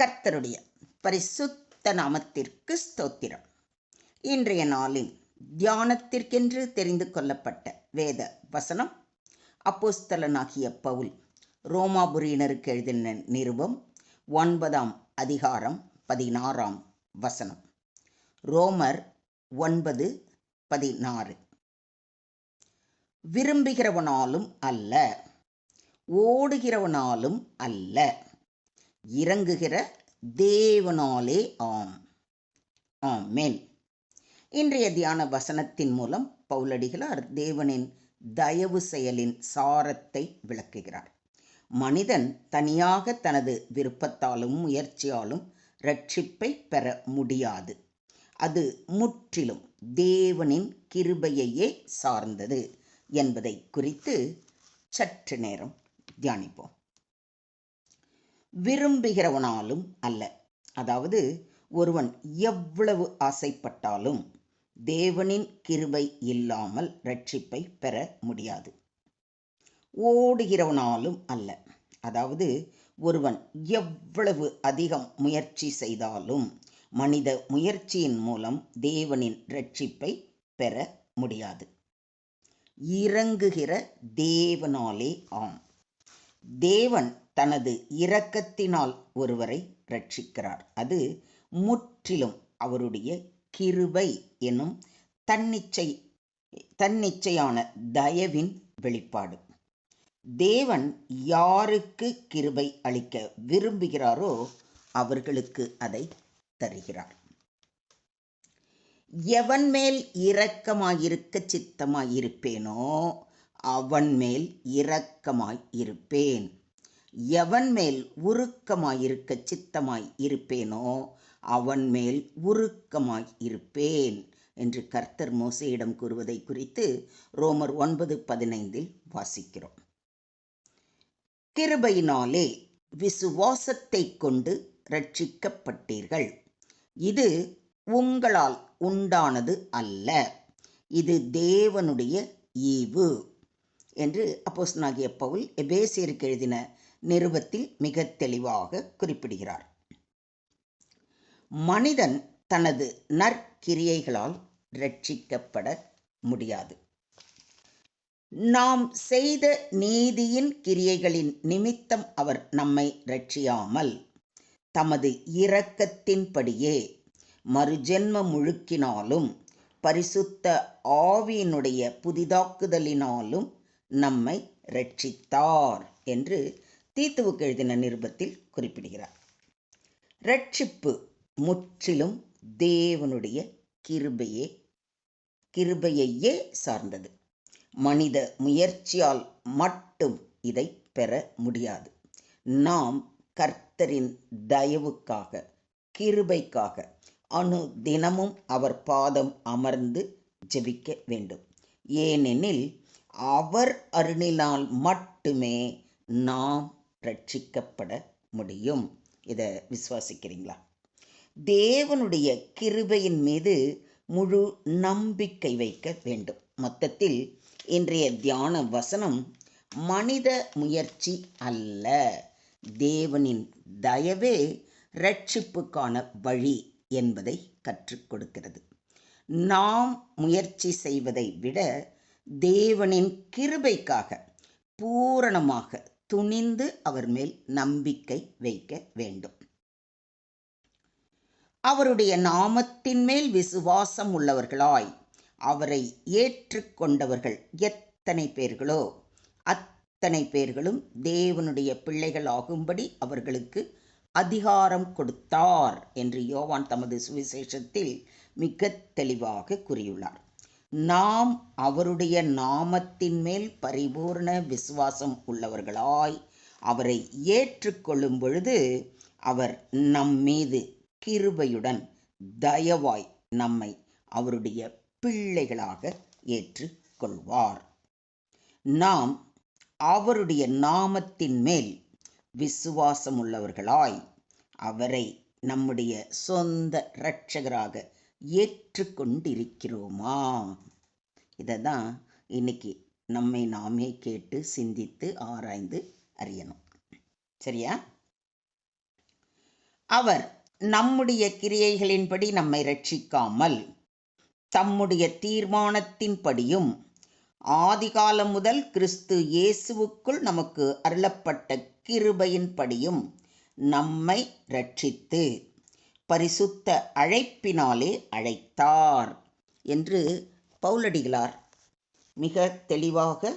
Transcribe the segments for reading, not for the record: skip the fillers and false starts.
கர்த்தருடைய பரிசுத்த நாமத்திற்கு ஸ்தோத்திரம். இன்றைய நாளின் தியானத்திற்கென்று தெரிந்து கொள்ளப்பட்ட வேத வசனம் அப்போஸ்தலனாகிய பவுல் ரோமாபுரியினருக்கு எழுதின நிருபம் 9ஆம் அதிகாரம் 16ஆம் வசனம். ரோமர் 9:16. விரும்புகிறவனாலும் அல்ல, ஓடுகிறவனாலும் அல்ல, இறங்குகிற தேவனாலே ஆம். ஆமென். இன்றைய தியான வசனத்தின் மூலம் பவுலடிகளார் தேவனின் தயவு செயலின் சாரத்தை விளக்குகிறார். மனிதன் தனியாக தனது விருப்பத்தாலும் முயற்சியாலும் இரட்சிப்பை பெற முடியாது. அது முற்றிலும் தேவனின் கிருபையையே சார்ந்தது என்பதை குறித்து சற்று நேரம் தியானிப்போம். விரும்புகிறவனாலும் அல்ல, அதாவது ஒருவன் எவ்வளவு ஆசைப்பட்டாலும் தேவனின் கிருபை இல்லாமல் இரட்சிப்பை பெற முடியாது. ஓடுகிறவனாலும் அல்ல, அதாவது ஒருவன் எவ்வளவு அதிகம் முயற்சி செய்தாலும் மனித முயற்சியின் மூலம் தேவனின் இரட்சிப்பை பெற முடியாது. இறங்குகிற தேவனாலே ஆம். தேவன் தனது இரக்கத்தினால் ஒருவரை இரட்சிக்கிறார். அது முற்றிலும் அவருடைய கிருபை எனும் தன்னிச்சையான தயவின் வெளிப்பாடு. தேவன் யாருக்கு கிருபை அளிக்க விரும்புகிறாரோ அவர்களுக்கு அதை தருகிறார். எவன் மேல் இரக்கமாயிருக்க சித்தமாயிருப்பேனோ அவன் மேல் இரக்கமாய் இருப்பேன். எவன் மேல் உருக்கமாயிருக்க சித்தமாய் இருப்பேனோ அவன் மேல் உருக்கமாய் இருப்பேன் என்று கர்த்தர் மோசேயிடம் கூறுவதை குறித்து ரோமர் 9:15 வாசிக்கிறோம். கிருபையினாலே விசுவாசத்தை கொண்டு இரட்சிக்கப்பட்டீர்கள். இது உங்களால் உண்டானது அல்ல, இது தேவனுடைய ஈவு என்று அப்போஸ்தலனாகிய பவுல் எபேசியருக்கு எழுதின நிருபத்தில் மிக தெளிவாக குறிப்பிடுகிறார். மனிதன் தனது நற்கிரியைகளால் இரட்சிக்கப்பட முடியாது. நாம் செய்த நீதியின் கிரியைகளின் நிமித்தம் அவர் நம்மை இரட்சியாமல் தமது இரக்கத்தின்படியே மறுஜென்ம முழுக்கினாலும் பரிசுத்த ஆவியினுடைய புதிதாக்குதலினாலும் நம்மை இரட்சித்தார் என்று தீத்துவுக்கு எழுதின நிருபத்தில் குறிப்பிடுகிறார். இரட்சிப்பு முற்றிலும் தேவனுடைய கிருபையையே சார்ந்தது. மனித முயற்சியால் மட்டும் இதை பெற முடியாது. நாம் கர்த்தரின் தயவுக்காக, கிருபைக்காக தினமும் அவர் பாதம் அமர்ந்து ஜெபிக்க வேண்டும். ஏனெனில் அவர் அருளினால் மட்டுமே நாம் ரட்சிக்கப்பட முடியும். இதை விசுவாசிக்கிறீங்களா? தேவனுடைய கிருபையின் மீது முழு நம்பிக்கை வைக்க வேண்டும். மொத்தத்தில் இன்றைய தியான வசனம் மனித முயற்சி அல்ல, தேவனின் தயவே இரட்சிப்புக்கான வழி என்பதை கற்றுக் கொடுக்கிறது. நாம் முயற்சி செய்வதை விட தேவனின் கிருபைக்காக பூரணமாக துணிந்து அவர் மேல் நம்பிக்கை வைக்க வேண்டும். அவருடைய நாமத்தின் மேல் விசுவாசம் உள்ளவர்களாய் அவரை ஏற்றுக்கொண்டவர்கள் எத்தனை பேர்களோ அத்தனை பேர்களும் தேவனுடைய பிள்ளைகள் ஆகும்படி அவர்களுக்கு அதிகாரம் கொடுத்தார் என்று யோவான் தமது சுவிசேஷத்தில் மிக தெளிவாக கூறியுள்ளார். நாம் அவருடைய நாமத்தின் மேல் பரிபூர்ண விசுவாசம் உள்ளவர்களாய் அவரை ஏற்றுக்கொள்ளும் பொழுது அவர் நம்மீது கிருபையுடன் தயவாய் நம்மை அவருடைய பிள்ளைகளாக ஏற்றுக்கொள்வார். நாம் அவருடைய நாமத்தின் மேல் விசுவாசம் உள்ளவர்களாய் அவரை நம்முடைய சொந்த இரட்சகராக ஏற்றுக்கொண்டிருக்கிறோமா? இதை தான் இன்னைக்கு நம்மை நாமே கேட்டு சிந்தித்து ஆராய்ந்து அறியணும். சரியா? அவர் நம்முடைய கிரியைகளின்படி நம்மை ரட்சிக்காமல் தம்முடைய தீர்மானத்தின்படியும் ஆதிகாலம் முதல் கிறிஸ்து இயேசுவுக்குள் நமக்கு அருளப்பட்ட கிருபையின்படியும் நம்மை ரட்சித்து பரிசுத்த அழைப்பினாலே அழைத்தார் என்று பவுலடிகளார் மிக தெளிவாக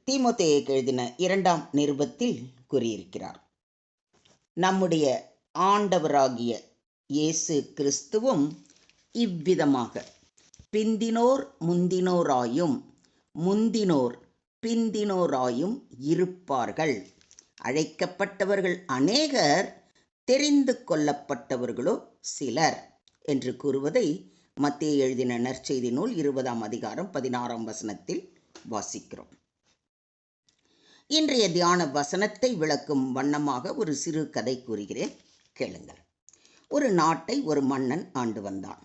தீமோத்தேயுக்கு எழுதின 2ஆம் நிருபத்தில் கூறியிருக்கிறார். நம்முடைய ஆண்டவராகிய இயேசு கிறிஸ்துவும் இவ்விதமாக பிந்தினோர் முந்தினோராயும் முந்தினோர் பிந்தினோராயும் இருப்பார்கள். அழைக்கப்பட்டவர்கள் அநேகர், தெரிந்து கொள்ளப்பட்டவர்களோ சிலர் என்று கூறுவதை மத்தேயு எழுதின நற்செய்தி நூல் 20ஆம் அதிகாரம் 16ஆம் வசனத்தில் வாசிக்கிறோம். இன்றைய தியான வசனத்தை விளக்கும் வண்ணமாக ஒரு சிறு கதை கூறுகிறேன், கேளுங்கள். ஒரு நாட்டை ஒரு மன்னன் ஆண்டு வந்தான்.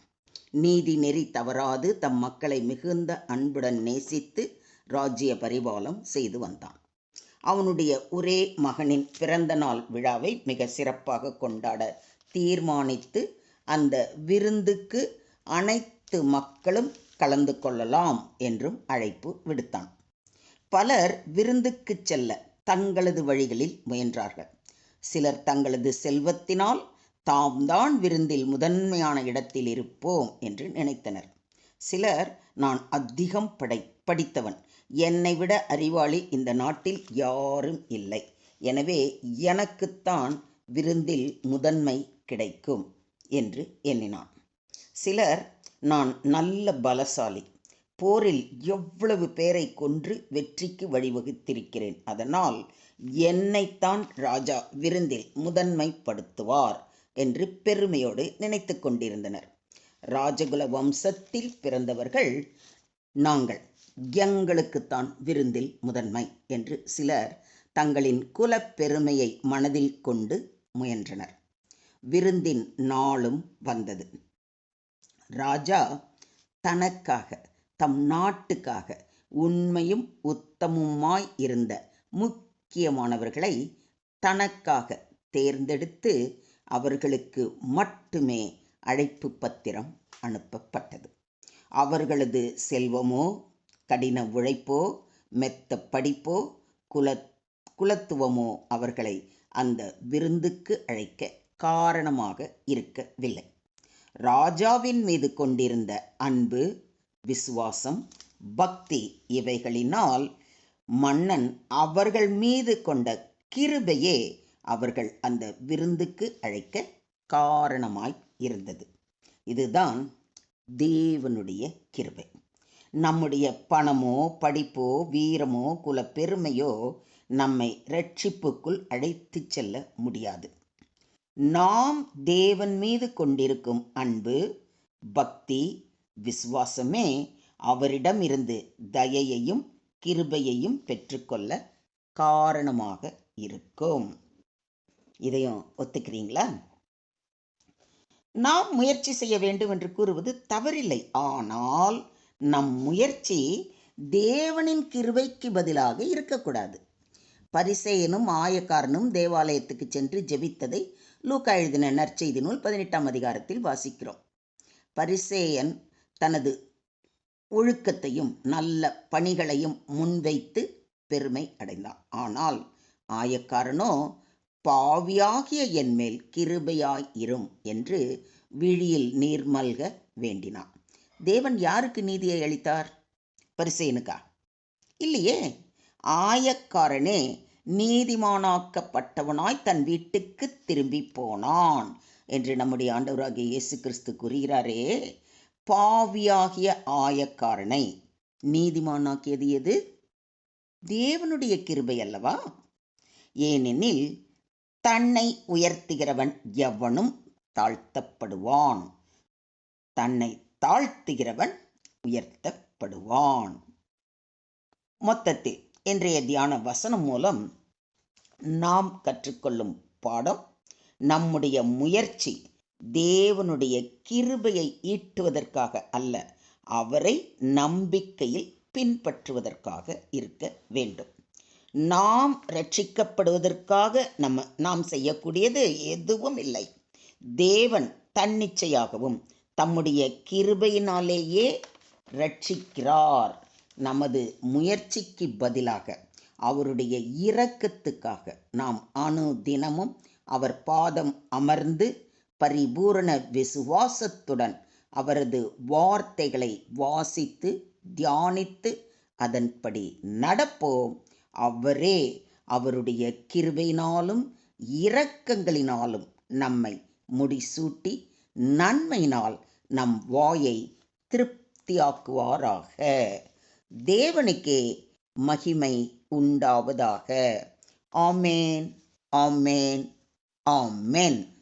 நீதி நெறி தவறாது தம் மக்களை மிகுந்த அன்புடன் நேசித்து ராஜ்ய பரிபாலம் செய்து வந்தான். அவனுடைய ஒரே மகனின் பிறந்த நாள் விழாவை மிக சிறப்பாக கொண்டாட தீர்மானித்து அந்த விருந்துக்கு அனைத்து மக்களும் கலந்து கொள்ளலாம் என்றும் அழைப்பு விடுத்தான். பலர் விருந்துக்கு செல்ல தங்களது வழிகளில் முயன்றார்கள். சிலர் தங்களது செல்வத்தினால் தாம் தான் விருந்தில் முதன்மையான இடத்தில் இருப்போம் என்று நினைத்தனர். சிலர், நான் அதிகம் படித்தவன், என்னை விட அறிவாளி இந்த நாட்டில் யாரும் இல்லை, எனவே எனக்குத்தான் விருந்தில் முதன்மை கிடைக்கும் என்று எண்ணினான். சிலர், நான் நல்ல பலசாலி, போரில் எவ்வளவு பேரை கொன்று வெற்றிக்கு வழிவகுத்திருக்கிறேன், அதனால் என்னைத்தான் ராஜா விருந்தில் முதன்மைப்படுத்துவார் என்று பெருமையோடு நினைத்து கொண்டிருந்தனர். ராஜகுல வம்சத்தில் பிறந்தவர்கள் நாங்கள், எங்களுக்குத்தான் விருந்தில் முதன்மை என்று சிலர் தங்களின் குலப்பெருமையை மனதில் கொண்டு முயன்றனர். விருந்தின் நாளும் வந்தது. ராஜா தனக்காக, தம் நாட்டுக்காக உண்மையும் உத்தமுமாய் இருந்த முக்கியமானவர்களை தனக்காக தேர்ந்தெடுத்து அவர்களுக்கு மட்டுமே அழைப்பு பத்திரம் அனுப்பப்பட்டது. அவர்களது செல்வமோ, கடின உழைப்போ, மெத்த படிப்போ, குலத்துவமோ அவர்களை அந்த விருந்துக்கு அழைக்க காரணமாக இருக்கவில்லை. ராஜாவின் மீது கொண்டிருந்த அன்பு, விசுவாசம், பக்தி இவைகளினால் மன்னன் அவர்கள் மீது கொண்ட கிருபையே அவர்கள் அந்த விருந்துக்கு அழைக்க காரணமாய் இருந்தது. இதுதான் தேவனுடைய கிருபை. நம்முடைய பணமோ, படிப்போ, வீரமோ, குலப்பெருமையோ நம்மை இரட்சிப்புக்குள் அழைத்து செல்ல முடியாது. நாம் தேவன் மீது கொண்டிருக்கும் அன்பு, பக்தி, விசுவாசமே அவரிடமிருந்து தயையையும் கிருபையையும் பெற்றுக்கொள்ள காரணமாக இருக்கும். இதையும் ஒத்துக்கிறீங்களா? நாம் முயற்சி செய்ய வேண்டும் என்று கூறுவது தவறில்லை. ஆனால் நம் முயற்சி தேவனின் கிருபைக்கு பதிலாக இருக்கக்கூடாது. பரிசேயனும் ஆயக்காரனும் தேவாலயத்துக்கு சென்று ஜெபித்ததை லூக்கா எழுதின நற்செய்தி நூல் 18ஆம் அதிகாரத்தில் வாசிக்கிறோம். பரிசேயன் தனது ஒழுக்கத்தையும் நல்ல பணிகளையும் முன்வைத்து பெருமை அடைந்தான். ஆனால் ஆயக்காரனோ, பாவியாகிய என்மேல் கிருபையாய் இரும் என்று விழியில் நீர் மல்க வேண்டினான். தேவன் யாருக்கு நீதியை அளித்தார்? பரிசேயனுக்கா? இல்லையே. ஆயக்காரனே நீதிமானாக்கப்பட்டவனாய் தன் வீட்டுக்கு திரும்பி போனான் என்று நம்முடைய ஆண்டவராகிய இயேசு கிறிஸ்து கூறுகிறாரே. பாவியாகிய ஆயக்காரனை நீதிமானாக்கியது எது? தேவனுடைய கிருபை அல்லவா? ஏனெனில் தன்னை உயர்த்துகிறவன் எவனும் தாழ்த்தப்படுவான், தன்னை தாழ்த்துகிறவன் உயர்த்தப்படுவான். மொத்தத்தில் இன்றைய தியான வசனம் மூலம் நாம் கற்றுக்கொள்ளும் பாடம், நம்முடைய முயற்சி தேவனுடைய கிருபையை ஈட்டுவதற்காக அல்ல, அவரை நம்பிக்கையில் பின்பற்றுவதற்காக இருக்க வேண்டும். நாம் ரட்சிக்கப்படுவதற்காக நாம் செய்யக்கூடியது எதுவும் இல்லை. தேவன் தன்னிச்சையாகவும் தம்முடைய கிருபையினாலேயே ரட்சிக்கிறார். நமது முயற்சிக்கு பதிலாக அவருடைய இரக்கத்துக்காக நாம் அனுதினமும் அவர் பாதம் அமர்ந்து பரிபூரண விசுவாசத்துடன் அவரது வார்த்தைகளை வாசித்து தியானித்து அதன்படி நடப்போம். அவரே அவருடைய கிருபையினாலும் இரக்கங்களினாலும் நம்மை முடிசூட்டி நன்மையினால் நம் வாயை திருப்தியாக்குவாராக. தேவனுக்கே மகிமை உண்டாவதாக. ஆமேன், ஆமேன், ஆமேன்.